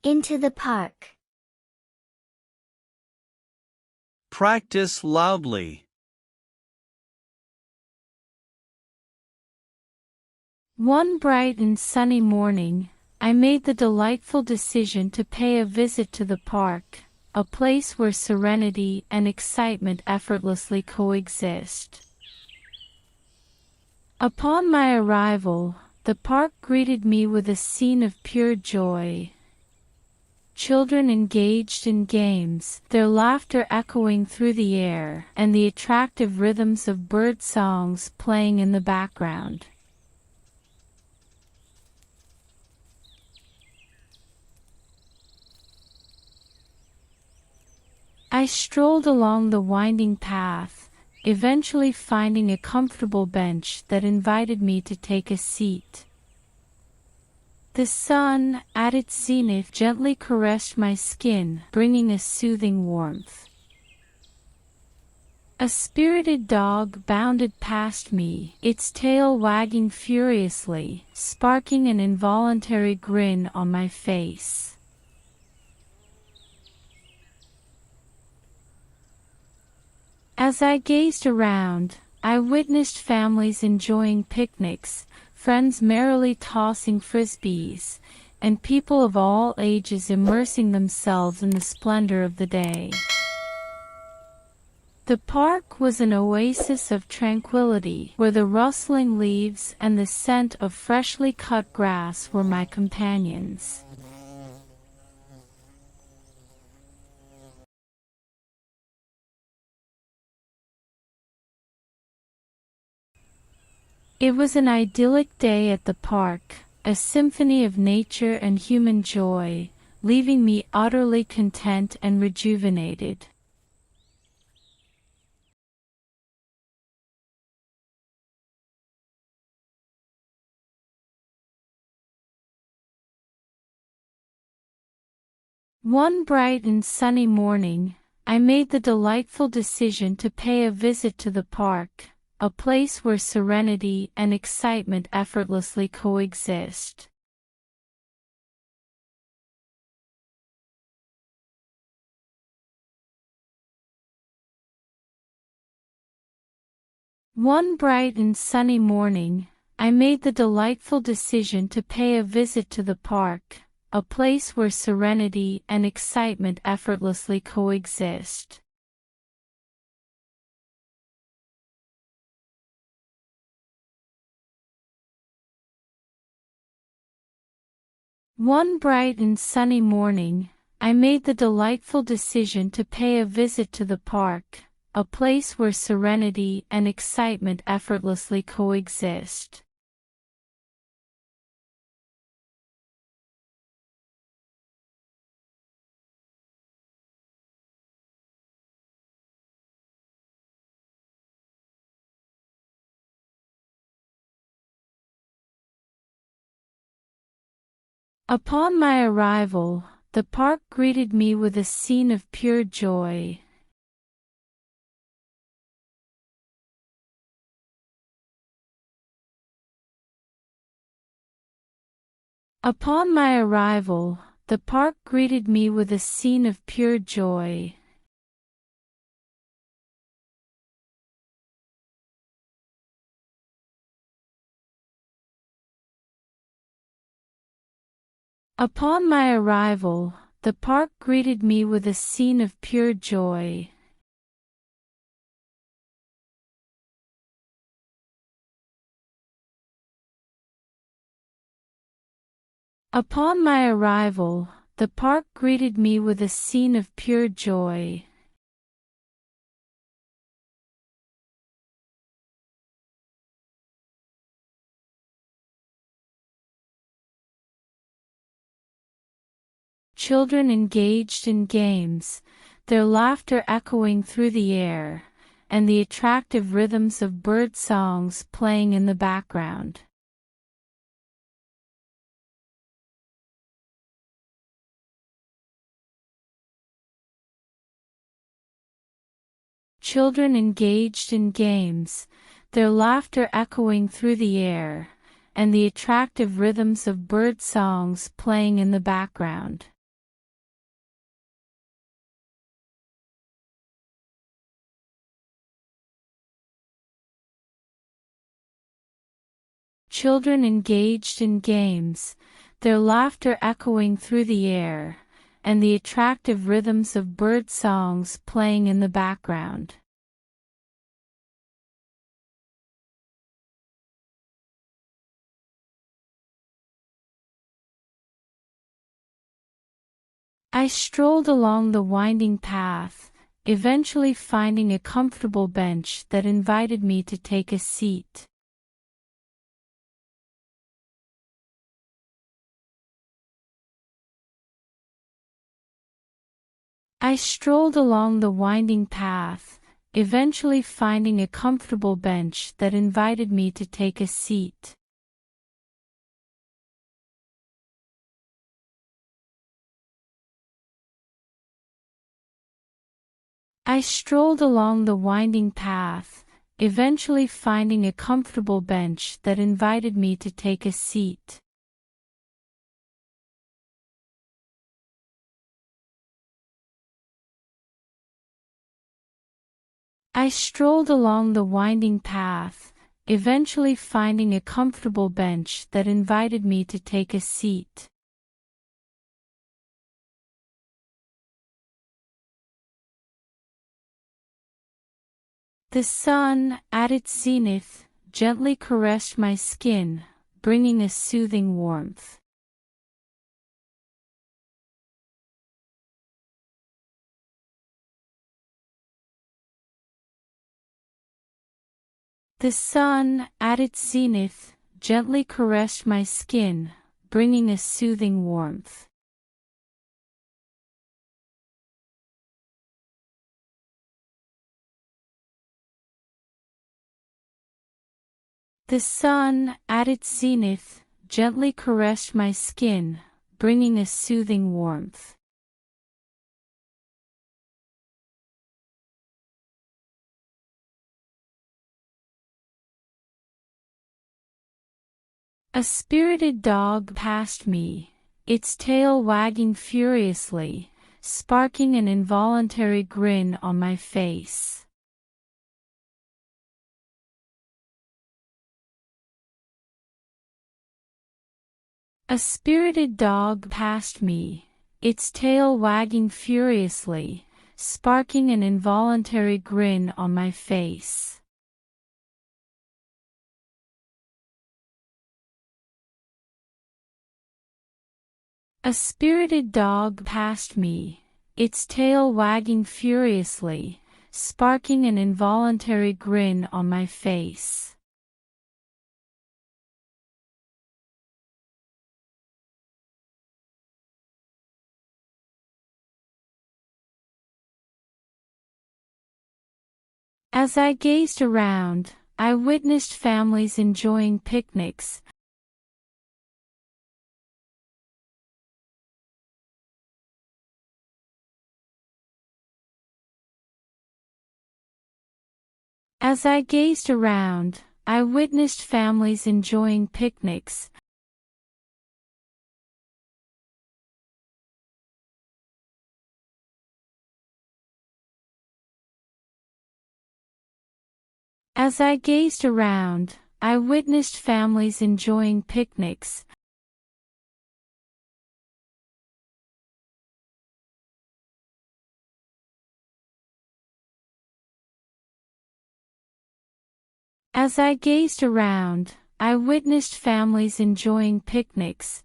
Into the park. Practice loudly. One bright and sunny morning, I made the delightful decision to pay a visit to the park, a place where serenity and excitement effortlessly coexist. Upon my arrival, the park greeted me with a scene of pure joy. Children engaged in games, their laughter echoing through the air, and the attractive rhythms of bird songs playing in the background. I strolled along the winding path, eventually finding a comfortable bench that invited me to take a seat. The sun, at its zenith, gently caressed my skin, bringing a soothing warmth. A spirited dog bounded past me, its tail wagging furiously, sparking an involuntary grin on my face. As I gazed around, I witnessed families enjoying picnics, friends merrily tossing frisbees, and people of all ages immersing themselves in the splendor of the day. The park was an oasis of tranquility, where the rustling leaves and the scent of freshly cut grass were my companions. It was an idyllic day at the park, a symphony of nature and human joy, leaving me utterly content and rejuvenated. One bright and sunny morning, I made the delightful decision to pay a visit to the park, a place where serenity and excitement effortlessly coexist. One bright and sunny morning, I made the delightful decision to pay a visit to the park, a place where serenity and excitement effortlessly coexist. One bright and sunny morning, I made the delightful decision to pay a visit to the park, a place where serenity and excitement effortlessly coexist. Upon my arrival, the park greeted me with a scene of pure joy. Upon my arrival, the park greeted me with a scene of pure joy. Upon my arrival, the park greeted me with a scene of pure joy. Upon my arrival, the park greeted me with a scene of pure joy. Children engaged in games, their laughter echoing through the air, and the attractive rhythms of bird songs playing in the background. Children engaged in games, their laughter echoing through the air, and the attractive rhythms of bird songs playing in the background. children engaged in games, their laughter echoing through the air, and the attractive rhythms of bird songs playing in the background. I strolled along the winding path, eventually finding a comfortable bench that invited me to take a seat. I strolled along the winding path, eventually finding a comfortable bench that invited me to take a seat. I strolled along the winding path, eventually finding a comfortable bench that invited me to take a seat. I strolled along the winding path, eventually finding a comfortable bench that invited me to take a seat. The sun, at its zenith, gently caressed my skin, bringing a soothing warmth. The sun, at its zenith, gently caressed my skin, bringing a soothing warmth. The sun, at its zenith, gently caressed my skin, bringing a soothing warmth. A spirited dog passed me, its tail wagging furiously, sparking an involuntary grin on my face. A spirited dog passed me, its tail wagging furiously, sparking an involuntary grin on my face. A spirited dog passed me, its tail wagging furiously, sparking an involuntary grin on my face. As I gazed around, I witnessed families enjoying picnics. As I gazed around, I witnessed families enjoying picnics. As I gazed around, I witnessed families enjoying picnics. As I gazed around, I witnessed families enjoying picnics.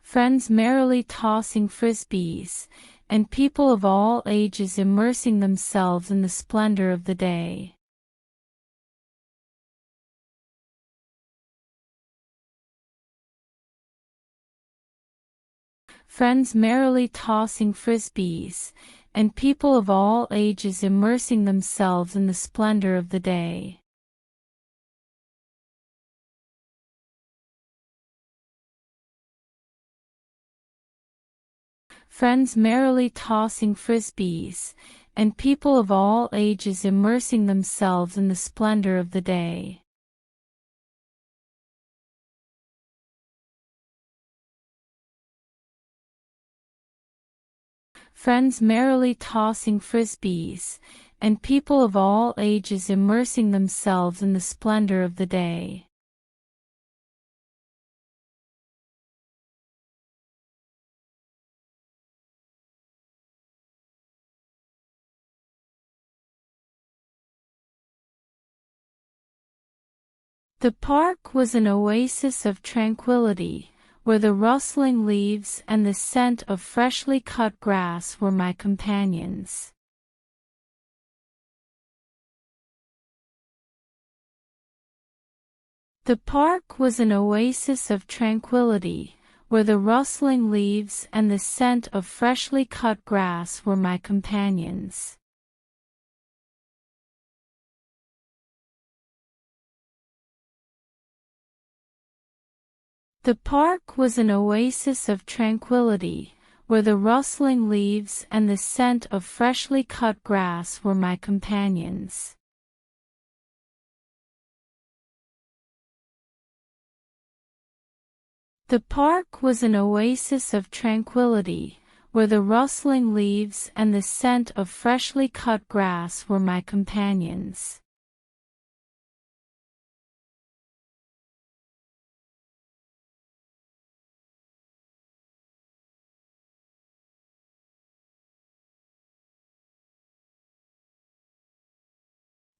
Friends merrily tossing frisbees, and people of all ages immersing themselves in the splendor of the day. Friends merrily tossing frisbees, and people of all ages immersing themselves in the splendor of the day. Friends merrily tossing frisbees, and people of all ages immersing themselves in the splendor of the day. friends merrily tossing frisbees, and people of all ages immersing themselves in the splendor of the day. The park was an oasis of tranquility, where the rustling leaves and the scent of freshly cut grass were my companions. The park was an oasis of tranquility, where the rustling leaves and the scent of freshly cut grass were my companions. The park was an oasis of tranquility, where the rustling leaves and the scent of freshly cut grass were my companions. The park was an oasis of tranquility, where the rustling leaves and the scent of freshly cut grass were my companions.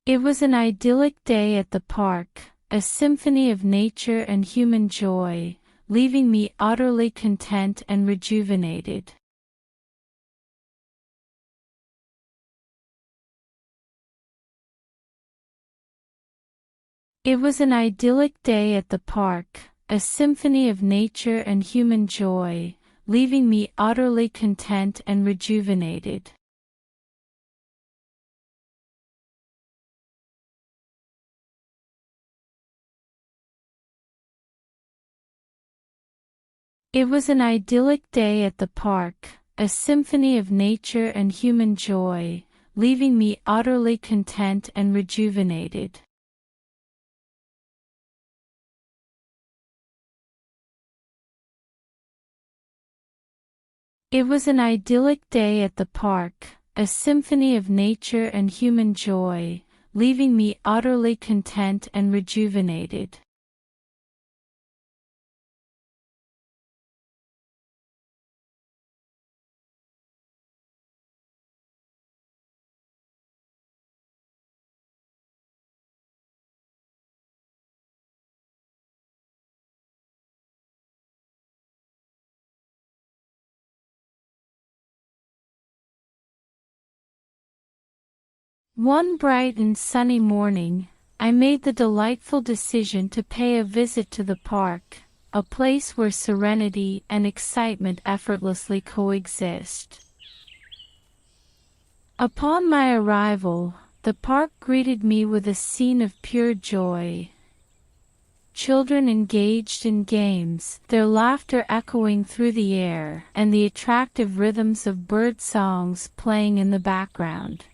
It was an idyllic day at the park, a symphony of nature and human joy, leaving me utterly content and rejuvenated. It was an idyllic day at the park, a symphony of nature and human joy, leaving me utterly content and rejuvenated. It was an idyllic day at the park, a symphony of nature and human joy, leaving me utterly content and rejuvenated. It was an idyllic day at the park, a symphony of nature and human joy, leaving me utterly content and rejuvenated. One bright and sunny morning, I made the delightful decision to pay a visit to the park, a place where serenity and excitement effortlessly coexist. Upon my arrival, the park greeted me with a scene of pure joy. Children engaged in games, their laughter echoing through the air, and the attractive rhythms of bird songs playing in the background.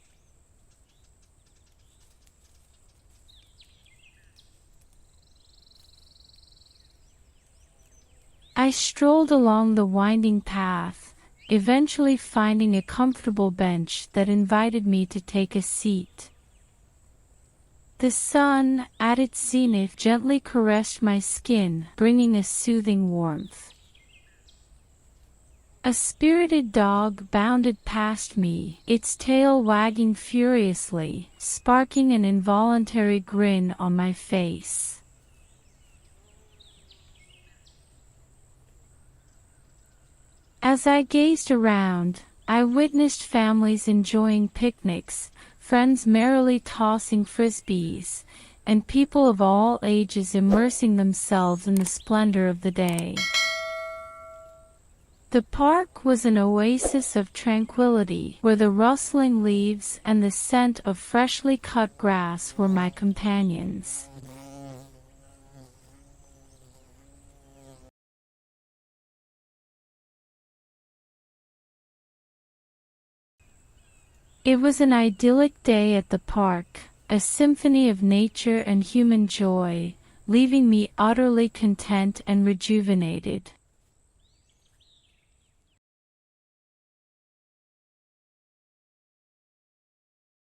I strolled along the winding path, eventually finding a comfortable bench that invited me to take a seat. The sun, at its zenith, gently caressed my skin, bringing a soothing warmth. A spirited dog bounded past me, its tail wagging furiously, sparking an involuntary grin on my face. As I gazed around, I witnessed families enjoying picnics, friends merrily tossing frisbees, and people of all ages immersing themselves in the splendor of the day. The park was an oasis of tranquility, where the rustling leaves and the scent of freshly cut grass were my companions. It was an idyllic day at the park, a symphony of nature and human joy, leaving me utterly content and rejuvenated.